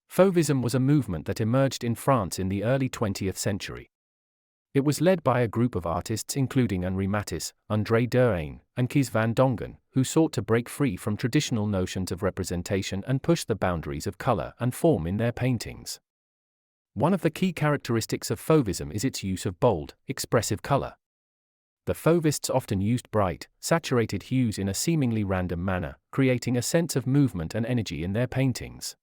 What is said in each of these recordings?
Fauvism was a movement that emerged in France in the early 20th century. It was led by a group of artists including Henri Matisse, André Derain, and Kees van Dongen, who sought to break free from traditional notions of representation and push the boundaries of color and form in their paintings. One of the key characteristics of Fauvism is its use of bold, expressive color. The Fauvists often used bright, saturated hues in a seemingly random manner, creating a sense of movement and energy in their paintings.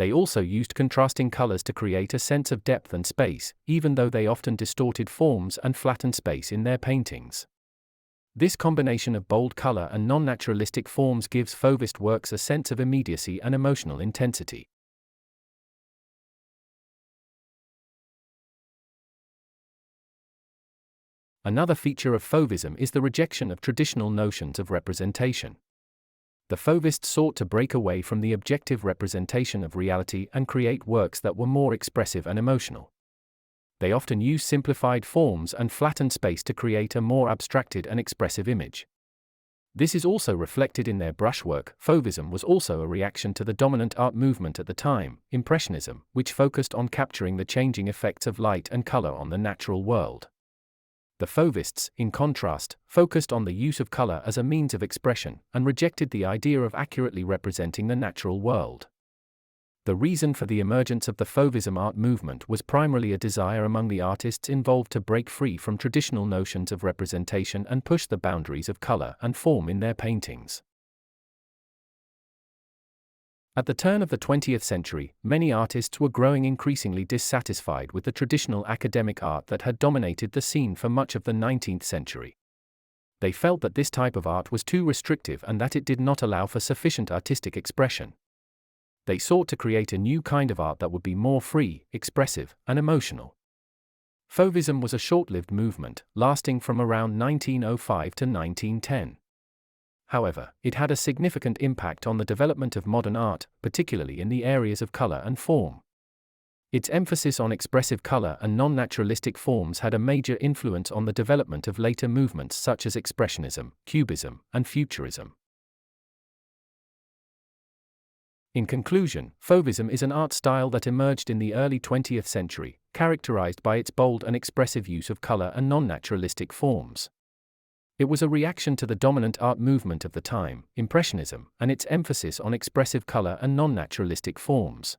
They also used contrasting colors to create a sense of depth and space, even though they often distorted forms and flattened space in their paintings. This combination of bold color and non-naturalistic forms gives Fauvist works a sense of immediacy and emotional intensity. Another feature of Fauvism is the rejection of traditional notions of representation. The Fauvists sought to break away from the objective representation of reality and create works that were more expressive and emotional. They often used simplified forms and flattened space to create a more abstracted and expressive image. This is also reflected in their brushwork. Fauvism was also a reaction to the dominant art movement at the time, Impressionism, which focused on capturing the changing effects of light and color on the natural world. The Fauvists, in contrast, focused on the use of color as a means of expression, and rejected the idea of accurately representing the natural world. The reason for the emergence of the Fauvism art movement was primarily a desire among the artists involved to break free from traditional notions of representation and push the boundaries of color and form in their paintings. At the turn of the 20th century, many artists were growing increasingly dissatisfied with the traditional academic art that had dominated the scene for much of the 19th century. They felt that this type of art was too restrictive and that it did not allow for sufficient artistic expression. They sought to create a new kind of art that would be more free, expressive, and emotional. Fauvism was a short-lived movement, lasting from around 1905 to 1910. However, it had a significant impact on the development of modern art, particularly in the areas of color and form. Its emphasis on expressive color and non-naturalistic forms had a major influence on the development of later movements such as Expressionism, Cubism, and Futurism. In conclusion, Fauvism is an art style that emerged in the early 20th century, characterized by its bold and expressive use of color and non-naturalistic forms. It was a reaction to the dominant art movement of the time, Impressionism, and its emphasis on expressive color and non-naturalistic forms.